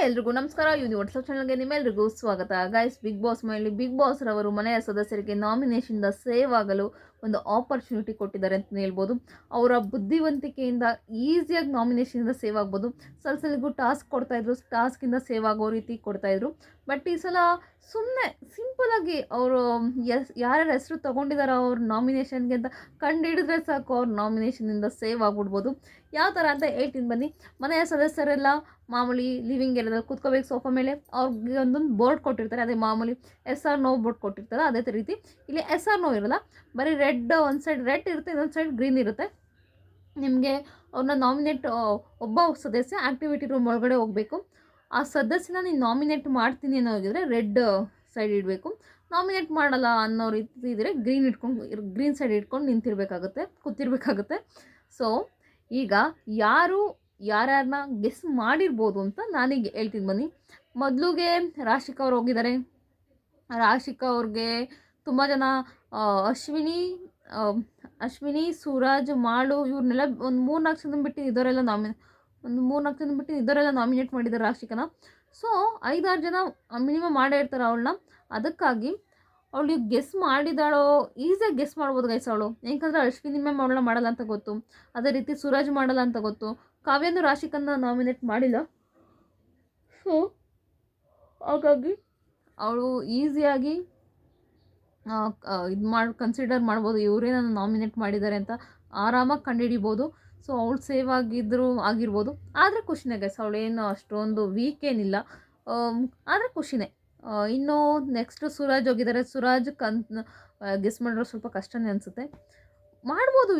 ಎಲ್ರಿಗೂ ನಮಸ್ಕಾರ. ಯೂನಿವರ್ಸಲ್ ಚಾನಲ್ಗೆ ನಿಮ್ಮೆಲ್ರಿಗೂ ಸ್ವಾಗತ. ಗೈಸ್, ಬಿಗ್ ಬಾಸ್ ಮನೆಯಲ್ಲಿ ಬಿಗ್ ಬಾಸ್ ರವರು ಮನೆಯ ಸದಸ್ಯರಿಗೆ ನಾಮಿನೇಷನ್ದ ಸೇವ್ ಆಗಲು ಒಂದು ಆಪರ್ಚುನಿಟಿ ಕೊಟ್ಟಿದ್ದಾರೆ ಅಂತ ಹೇಳ್ಬೋದು. ಅವರ ಬುದ್ಧಿವಂತಿಕೆಯಿಂದ ಈಸಿಯಾಗಿ ನಾಮಿನೇಷನಿಂದ ಸೇವ್ ಆಗ್ಬೋದು. ಸಲಸಲಿಗೂ ಟಾಸ್ಕ್ ಕೊಡ್ತಾಯಿದ್ರು, ಟಾಸ್ಕಿಂದ ಸೇವ್ ಆಗೋ ರೀತಿ ಕೊಡ್ತಾಯಿದ್ರು. ಬಟ್ ಈ ಸಲ ಸುಮ್ಮನೆ ಸಿಂಪಲಾಗಿ ಅವರು ಯಾರ್ಯಾರ ಹೆಸರು ತೊಗೊಂಡಿದ್ದಾರೋ ಅವ್ರ ನಾಮಿನೇಷನ್ಗೆ ಅಂತ ಕಂಡು ಹಿಡಿದ್ರೆ ಸಾಕು, ಅವ್ರ ನಾಮಿನೇಷನಿಂದ ಸೇವ್ ಆಗಿಬಿಡ್ಬೋದು. ಯಾವ ಥರ ಅಂತ ಹೇಳ್ತೀನಿ ಬನ್ನಿ. ಮನೆಯ ಸದಸ್ಯರೆಲ್ಲ ಮಾಮೂಲಿ ಲಿವಿಂಗ್ ಏರಿಯಾದಲ್ಲಿ ಕೂತ್ಕೋಬೇಕು ಸೋಫಾ ಮೇಲೆ. ಅವ್ರಿಗೆ ಒಂದೊಂದು ಬೋರ್ಡ್ ಕೊಟ್ಟಿರ್ತಾರೆ, ಅದೇ ಮಾಮೂಲಿ ಎಸ್ ಆರ್ ನೋ ಬೋರ್ಡ್ ಕೊಟ್ಟಿರ್ತಾರೆ. ಅದೇ ರೀತಿ ಇಲ್ಲಿ ಎಸ್ ಆರ್ ನೋ ಇರೋಲ್ಲ, ಬರೀ ರೆಡ್, ಒಂದು ಸೈಡ್ ರೆಡ್ ಇರುತ್ತೆ, ಇನ್ನೊಂದು ಸೈಡ್ ಗ್ರೀನ್ ಇರುತ್ತೆ. ನಿಮಗೆ ಅವ್ರನ್ನ ನಾಮಿನೇಟ್, ಒಬ್ಬ ಸದಸ್ಯ ಆ್ಯಕ್ಟಿವಿಟಿ ರೂಮ್ ಒಳಗಡೆ ಹೋಗಬೇಕು. ಆ ಸದಸ್ಯನ ನೀನು ನಾಮಿನೇಟ್ ಮಾಡ್ತೀನಿ ಅನ್ನೋ ಹೋಗಿದ್ರೆ ರೆಡ್ ಸೈಡ್ ಇಡಬೇಕು. ನಾಮಿನೇಟ್ ಮಾಡಲ್ಲ ಅನ್ನೋ ರೀತಿ ಇದ್ದರೆ ಗ್ರೀನ್ ಸೈಡ್ ಇಟ್ಕೊಂಡು ನಿಂತಿರಬೇಕಾಗುತ್ತೆ, ಕೂತಿರ್ಬೇಕಾಗುತ್ತೆ. ಸೊ ಈಗ ಯಾರ್ಯಾರನ್ನ ಗೆಸ್ ಮಾಡಿರ್ಬೋದು ಅಂತ ನಾನೀಗ ಹೇಳ್ತೀನಿ ಬನ್ನಿ. ಮೊದಲಿಗೆ ರಾಶಿಕಾ ಅವ್ರು ಹೋಗಿದ್ದಾರೆ. ರಾಶಿಕಾ ಅವ್ರಿಗೆ ತುಂಬ ಜನ ಅಶ್ವಿನಿ, ಸೂರಜ್, ಮಾಳು ಇವ್ರನ್ನೆಲ್ಲ ಒಂದು 3-4 ಜನ ಬಿಟ್ಟು ಇದವರೆಲ್ಲ ನಾಮಿನೇಟ್ ಮಾಡಿದ್ದಾರೆ ರಾಶಿಕನ. ಸೊ 5-6 ಜನ ಮಿನಿಮಮ್ ಮಾಡೇ ಇರ್ತಾರೆ ಅವಳನ್ನ. ಅದಕ್ಕಾಗಿ ಅವಳಿಗೆ ಗೆಸ್ ಮಾಡಿದಾಳೋ, ಈಸಿಯಾಗಿ ಗೆಸ್ ಮಾಡ್ಬೋದು ಗೈಸ್ ಅವಳು. ಯಾಕಂದರೆ ಅಶ್ವಿನಿ ಮ್ಯಾಮ್ ಅವಳನ್ನ ಮಾಡಲ್ಲ ಅಂತ ಗೊತ್ತು, ಅದೇ ರೀತಿ ಸೂರಜ್ ಮಾಡಲ್ಲ ಅಂತ ಗೊತ್ತು, ಕಾವ್ಯನೂ ರಾಶಿಕನ್ನ ನಾಮಿನೇಟ್ ಮಾಡಿಲ್ಲ. ಸೊ ಹಾಗಾಗಿ ಅವಳು ಈಸಿಯಾಗಿ ಕನ್ಸಿಡರ್ ಮಾಡ್ಬೋದು, ಇವರೇ ನಾನು ನಾಮಿನೇಟ್ ಮಾಡಿದ್ದಾರೆ ಅಂತ ಆರಾಮಾಗಿ ಕಂಡುಹಿಡಿಬೋದು. ಸೊ ಅವಳು ಸೇವ್ ಆಗಿರ್ಬೋದು. ಆದರೆ ಖುಷಿನೇ ಗೈಸ್, ಅವಳೇನು ಅಷ್ಟೊಂದು ವೀಕ್ ಏನಿಲ್ಲ, ಆದರೆ ಖುಷಿನೇ. ಇನ್ನು ನೆಕ್ಸ್ಟ್ ಸೂರಜ್ ಹೋಗಿದ್ದಾರೆ. ಸೂರಜ್ ಗೆಸ್ ಮಾಡಿರೋ ಸ್ವಲ್ಪ ಕಷ್ಟನೇ ಅನಿಸುತ್ತೆ. ಮಾಡ್ಬೋದು,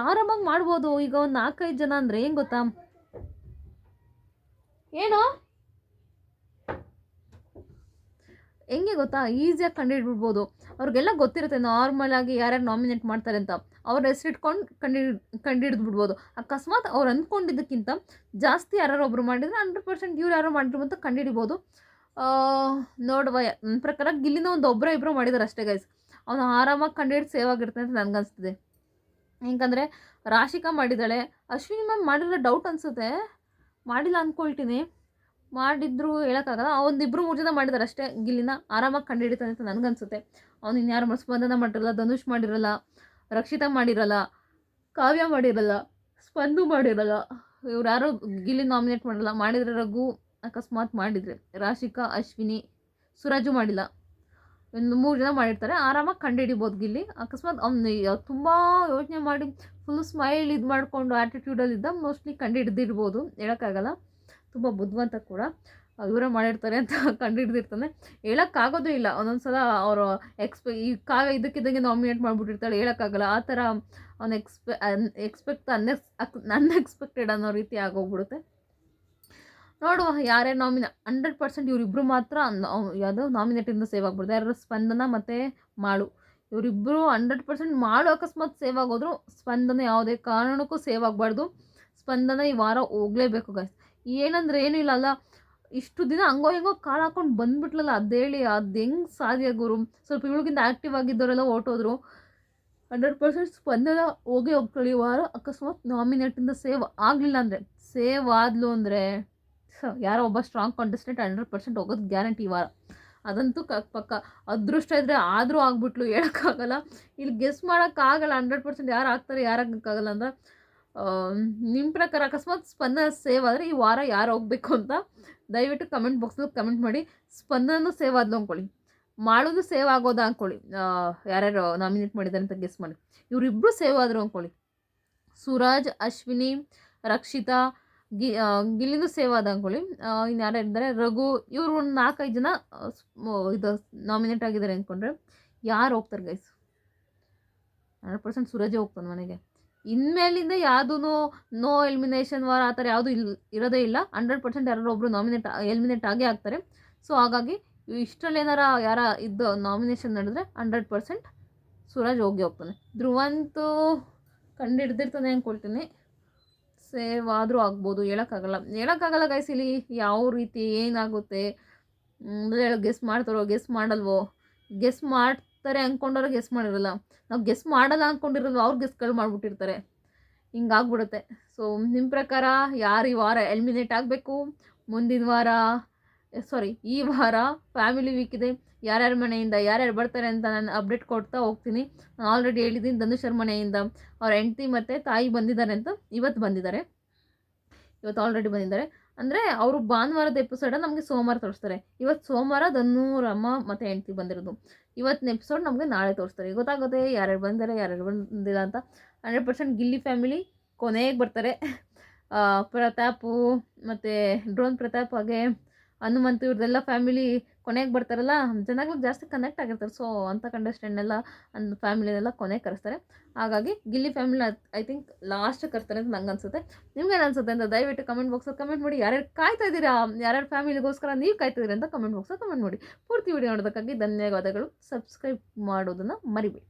ಆರಾಮಾಗಿ ಮಾಡ್ಬೋದು. ಈಗ ಒಂದು 4-5 ಜನ ಅಂದರೆ ಏನು ಗೊತ್ತಾ, ಹೆಂಗೆ ಗೊತ್ತಾ, ಈಸಿಯಾಗಿ ಕಂಡುಹಿಡ್ಬಿಡ್ಬೋದು. ಅವ್ರಿಗೆಲ್ಲ ಗೊತ್ತಿರುತ್ತೆ ನಾರ್ಮಲಾಗಿ ಯಾರ್ಯಾರು ನಾಮಿನೇಟ್ ಮಾಡ್ತಾರೆ ಅಂತ. ಅವ್ರ ಹೆಸರಿಟ್ಕೊಂಡು ಕಂಡುಹಿಡಿದ್ಬಿಡ್ಬೋದು. ಅಕಸ್ಮಾತ್ ಅವ್ರು ಅಂದ್ಕೊಂಡಿದ್ದಕ್ಕಿಂತ ಜಾಸ್ತಿ ಯಾರು ಮಾಡಿದರೆ 100% ಇವ್ರು ಯಾರೋ ಮಾಡಿದ್ರು ಅಂತ ಕಂಡುಹಿಡಿಬೋದು. ನೋಡುವ, ನನ್ನ ಪ್ರಕಾರ ಗಿಲ್ಲಿನ ಒಬ್ಬರೋ ಇಬ್ಬರು ಮಾಡಿದ್ದಾರೆ ಅಷ್ಟೇ ಗೈಸ್. ಅವನು ಆರಾಮಾಗಿ ಕಂಡುಹಿಡಿದು ಸೇವ್ ಆಗಿರ್ತಾನೆ ಅಂತ ನನಗನ್ನಿಸ್ತಿದೆ. ಯಾಕಂದರೆ ರಾಶಿಕಾ ಮಾಡಿದ್ದಾಳೆ, ಅಶ್ವಿನಿ ಮ್ಯಾಮ್ ಮಾಡಿದ್ರೆ ಡೌಟ್ ಅನಿಸುತ್ತೆ, ಮಾಡಿಲ್ಲ ಅಂದ್ಕೊಳ್ತೀನಿ. ಮಾಡಿದ್ರು ಹೇಳೋಕ್ಕಾಗಲ್ಲ. 1-2-3 ಜನ ಮಾಡಿದ್ದಾರೆ ಅಷ್ಟೇ. ಗಿಲ್ಲಿನ ಆರಾಮಾಗಿ ಕಂಡುಹಿಡಿತಾನೆ ಅಂತ ನನಗನ್ಸುತ್ತೆ. ಅವ್ನು ಇನ್ಯಾರು ಸ್ಪಂದನ ಮಾಡಿರಲ್ಲ, ಧನುಷ್ ಮಾಡಿರಲ್ಲ, ರಕ್ಷಿತಾ ಮಾಡಿರಲ್ಲ, ಕಾವ್ಯ ಮಾಡಿರಲ್ಲ, ಸ್ಪಂದು ಮಾಡಿರಲ್ಲ. ಇವ್ರು ಯಾರು ಗಿಲ್ಲಿ ನಾಮಿನೇಟ್ ಮಾಡಲ್ಲ. ಮಾಡಿದರೆ ರಘು ಅಕಸ್ಮಾತ್ ಮಾಡಿದರೆ, ರಾಶಿಕಾ, ಅಶ್ವಿನಿ, ಸೂರಜು ಮಾಡಿಲ್ಲ. ಒಂದು 3 ಜನ ಮಾಡಿರ್ತಾರೆ, ಆರಾಮಾಗಿ ಕಂಡುಹಿಡಿಬೋದು ಗಿಲ್ಲಿ. ಅಕಸ್ಮಾತ್ ಅವ್ನು ತುಂಬ ಯೋಚನೆ ಮಾಡಿ ಫುಲ್ ಸ್ಮೈಲ್ ಇದು ಮಾಡಿಕೊಂಡು ಆ್ಯಟಿಟ್ಯೂಡಲ್ಲಿದ್ದ ಮೋಸ್ಟ್ಲಿ ಕಂಡುಹಿಡ್ದಿರ್ಬೋದು, ಹೇಳೋಕ್ಕಾಗಲ್ಲ. ತುಂಬ ಬುದ್ಧಿವಂತ ಕೂಡ, ಇವರೇ ಮಾಡಿರ್ತಾರೆ ಅಂತ ಕಂಡುಹಿಡ್ದಿರ್ತಾನೆ. ಹೇಳೋಕ್ಕಾಗೋದು ಇಲ್ಲ. ಒಂದೊಂದು ಸಲ ಅವರು ಈ ಕಾವ್ಯ ಇದಕ್ಕಿದ್ದಂಗೆ ನಾಮಿನೇಟ್ ಮಾಡಿಬಿಟ್ಟಿರ್ತಾಳೆ, ಹೇಳೋಕ್ಕಾಗಲ್ಲ. ಆ ಥರ ಅವ್ನು ಅನ್ಎಕ್ಸ್ಪೆಕ್ಟೆಡ್ ಅನ್ನೋ ರೀತಿ ಆಗೋಗ್ಬಿಡುತ್ತೆ. ನೋಡುವ ಯಾರ್ಯಾರು 100% ಇವರಿಬ್ಬರು ಮಾತ್ರ ಯಾವುದೋ ನಾಮಿನೇಟಿಂದ ಸೇವ್ ಆಗ್ಬಿಡ್ದು. ಯಾರು ಸ್ಪಂದನ ಮತ್ತು ಮಾಳು, ಇವರಿಬ್ಬರು 100%. ಮಾಳು ಅಕಸ್ಮಾತ್ ಸೇವ್ ಆಗೋದ್ರು, ಸ್ಪಂದನ ಯಾವುದೇ ಕಾರಣಕ್ಕೂ ಸೇವ್ ಆಗಬಾರ್ದು. ಸ್ಪಂದನ ಈ ವಾರ ಹೋಗಲೇಬೇಕು ಗೈಸ್. ಏನಂದರೆ ಏನೂ ಇಲ್ಲ ಅಲ್ಲ, ಇಷ್ಟು ದಿನ ಹಂಗೋ ಹೆಂಗೋ ಕಾಳು ಹಾಕೊಂಡು ಬಂದುಬಿಟ್ಲಲ್ಲ, ಅದೇಳಿ ಅದು ಹೆಂಗೆ ಸಾಧ್ಯ ಗುರು. ಸ್ವಲ್ಪ ಇವಳಿಗಿಂತ ಆ್ಯಕ್ಟಿವ್ ಆಗಿದ್ದವರೆಲ್ಲ ಹೊರಟೋದ್ರು. 100% ಸ್ಪಂದನ ಹೋಗ್ಕೊಳ್ಳಿ ಈ ವಾರ. ಅಕಸ್ಮಾತ್ ನಾಮಿನೇಟಿಂದ ಸೇವ್ ಆಗಲಿಲ್ಲ ಅಂದರೆ, ಸೇವ್ ಆದ್ಲು ಅಂದರೆ ಯಾರೋ ಒಬ್ಬ ಸ್ಟ್ರಾಂಗ್ ಕಾಂಟೆಸ್ಟೆಂಟ್ 100% ಹೋಗೋದು ಗ್ಯಾರಂಟಿ ಈ ವಾರ. ಅದಂತೂ ಪಕ್ಕ. ಅದೃಷ್ಟ ಇದ್ದರೆ ಆದರೂ ಆಗ್ಬಿಟ್ಲು, ಹೇಳೋಕ್ಕಾಗಲ್ಲ. ಇಲ್ಲಿ ಗೆಸ್ ಮಾಡೋಕ್ಕಾಗಲ್ಲ 100% ಯಾರು ಆಗ್ತಾರೆ ಯಾರು ಆಗೋಕ್ಕಾಗಲ್ಲ ಅಂದ್ರೆ. ನಿಮ್ಮ ಪ್ರಕಾರ ಅಕಸ್ಮಾತ್ ಸ್ಪಂದನ ಸೇವ್ ಆದರೆ ಈ ವಾರ ಯಾರು ಹೋಗಬೇಕು ಅಂತ ದಯವಿಟ್ಟು ಕಮೆಂಟ್ ಬಾಕ್ಸಲ್ಲಿ ಕಮೆಂಟ್ ಮಾಡಿ. ಸ್ಪಂದನೂ ಸೇವ್ ಆದ್ಲು ಅಂದ್ಕೊಳ್ಳಿ, ಮಾಡೋದು ಸೇವ್ ಆಗೋದಾ ಅಂದ್ಕೊಳ್ಳಿ, ಯಾರ್ಯಾರು ನಾಮಿನೇಟ್ ಮಾಡಿದ್ದಾರೆ ಅಂತ ಗೆಸ್ ಮಾಡಿ. ಇವರಿಬ್ಬರು ಸೇವ್ ಆದರು ಅಂದ್ಕೊಳ್ಳಿ, ಸೂರಜ್, ಅಶ್ವಿನಿ, ರಕ್ಷಿತಾ, ಗಿಲ್ಲಿನೂ ಸೇವ್ ಆದ ಅಂದ್ಕೊಳ್ಳಿ. ಇನ್ನು ಯಾರ್ಯಾರಿದ್ದಾರೆ, ರಘು, ಇವರು ಒಂದು 4-5 ಜನ ಇದು ನಾಮಿನೇಟ್ ಆಗಿದ್ದಾರೆ ಅಂದ್ಕೊಂಡ್ರೆ ಯಾರು ಹೋಗ್ತಾರೆ ಗೈಸ್? 100% ಸೂರಜೇ ಹೋಗ್ತಾನೆ ಮನೆಗೆ. ಇನ್ಮೇಲಿಂದ ಯಾವುದೂ ನೋ ಎಲಿಮಿನೇಷನ್ ವಾರ ಆ ಥರ ಯಾವುದೂ ಇರೋದೇ ಇಲ್ಲ. 100% ಯಾರೋ ಒಬ್ಬರು ಎಲಿಮಿನೇಟ್ ಆಗೇ ಆಗ್ತಾರೆ. ಸೊ ಹಾಗಾಗಿ ಇಷ್ಟರಲ್ಲಿ ಯಾರ ಇದ್ದು ನಾಮಿನೇಷನ್ ನಡೆದ್ರೆ 100% ಸೂರಜ್ ಹೋಗ್ತಾನೆ. ಧ್ರುವಂತೂ ಕಂಡುಹಿಡ್ದಿರ್ತಾನೆ ಅಂದ್ಕೊಳ್ತೀನಿ, ಸೇವ್ ಆದರೂ ಆಗ್ಬೋದು, ಹೇಳೋಕ್ಕಾಗಲ್ಲ ಗೈಸ್. ಇಲ್ಲಿ ಯಾವ ರೀತಿ ಏನಾಗುತ್ತೆ ಗೆಸ್ ಮಾಡ್ತಾರೋ ಗೆಸ್ ಮಾಡಲ್ವೋ. ಗೆಸ್ ಮಾಡ್ತಾರೆ ಅಂದ್ಕೊಂಡವ್ರು ಗೆಸ್ ಮಾಡಿರಲ್ಲ, ನಾವು ಗೆಸ್ ಮಾಡಲ್ಲ ಅಂದ್ಕೊಂಡಿರಲ್ವ ಅವ್ರು ಗೆಸ್ಗಳು ಮಾಡಿಬಿಟ್ಟಿರ್ತಾರೆ, ಹಿಂಗಾಗ್ಬಿಡುತ್ತೆ. ಸೊ ನಿಮ್ಮ ಪ್ರಕಾರ ಯಾರು ಈ ವಾರ ಎಲಿಮಿನೇಟ್ ಆಗಬೇಕು? ಮುಂದಿನ ವಾರ ಈ ವಾರ ಫ್ಯಾಮಿಲಿ ವೀಕ್ ಇದೆ. ಯಾರ್ಯಾರ ಮನೆಯಿಂದ ಯಾರ್ಯಾರು ಬರ್ತಾರೆ ಅಂತ ನಾನು ಅಪ್ಡೇಟ್ ಕೊಡ್ತಾ ಹೋಗ್ತೀನಿ. ನಾನು ಆಲ್ರೆಡಿ ಹೇಳಿದ್ದೀನಿ, ಧನುಷ್ ಅವ್ರ ಮನೆಯಿಂದ ಅವ್ರ ಹೆಂಡ್ತಿ ಮತ್ತು ತಾಯಿ ಬಂದಿದ್ದಾರೆ ಅಂತ. ಇವತ್ತು ಆಲ್ರೆಡಿ ಬಂದಿದ್ದಾರೆ. ಅಂದರೆ ಅವರು ಭಾನುವಾರದ ಎಪಿಸೋಡನ್ನು ನಮಗೆ ಸೋಮವಾರ ತೋರಿಸ್ತಾರೆ. ಇವತ್ತು ಸೋಮವಾರ ಧನುರ್ ಅಮ್ಮ ಮತ್ತು ಹೆಂಡ್ತಿ ಬಂದಿರೋದು. ಇವತ್ತಿನ ಎಪಿಸೋಡ್ ನಮಗೆ ನಾಳೆ ತೋರಿಸ್ತಾರೆ. ಗೊತ್ತಾಗುತ್ತೆ ಯಾರ್ಯಾರು ಬಂದಿದ್ದಾರೆ ಯಾರ್ಯಾರು ಬಂದಿಲ್ಲ ಅಂತ. 100% ಗಿಲ್ಲಿ ಫ್ಯಾಮಿಲಿ ಕೊನೆಗೆ ಬರ್ತಾರೆ. ಪ್ರತಾಪು ಮತ್ತು ಡ್ರೋನ್ ಪ್ರತಾಪ್ ಹಾಗೆ ಹನುಮಂತು ಇವ್ರದ್ದೆಲ್ಲ ಫ್ಯಾಮಿಲಿ ಕೊನೆಗೆ ಬರ್ತಾರಲ್ಲ, ಜನಗಳು ಜಾಸ್ತಿ ಕನೆಕ್ಟ್ ಆಗಿರ್ತಾರೆ. ಸೊ ಅಂಥ ಕಂಡಸ್ಟೆಂಟ್ನೆಲ್ಲ ಫ್ಯಾಮಿಲಿನೆಲ್ಲ ಕೊನೆಗೆ ಕರೆಸ್ತಾರೆ. ಹಾಗಾಗಿ Gilli family I think last ಕರ್ತಾರೆ ಅಂತ ನಂಗೆ ಅನ್ಸುತ್ತೆ. ನಿಮ್ಗೇನು ಅನ್ಸುತ್ತೆ ಅಂತ ದಯವಿಟ್ಟು ಕಮೆಂಟ್ ಬಾಕ್ಸಲ್ಲಿ ಕಮೆಂಟ್ ಮಾಡಿ. ಯಾರ್ಯಾರು ಕಾಯ್ತಾ ಇದ್ದೀರಾ, ಯಾರ್ಯಾರು ಫ್ಯಾಮಿಲಿಗೋಸ್ಕರ ನೀವು ಕಾಯ್ತಿದ್ದೀರಾ ಅಂತ ಕಮೆಂಟ್ ಬಾಕ್ಸಲ್ಲಿ ಕಮೆಂಟ್ ಮಾಡಿ. ಪೂರ್ತಿ ವಿಡಿಯೋ ನೋಡೋದಕ್ಕಾಗಿ ಧನ್ಯವಾದಗಳು. ಸಬ್ಸ್ಕ್ರೈಬ್ ಮಾಡೋದನ್ನು ಮರಿಬೇಡಿ.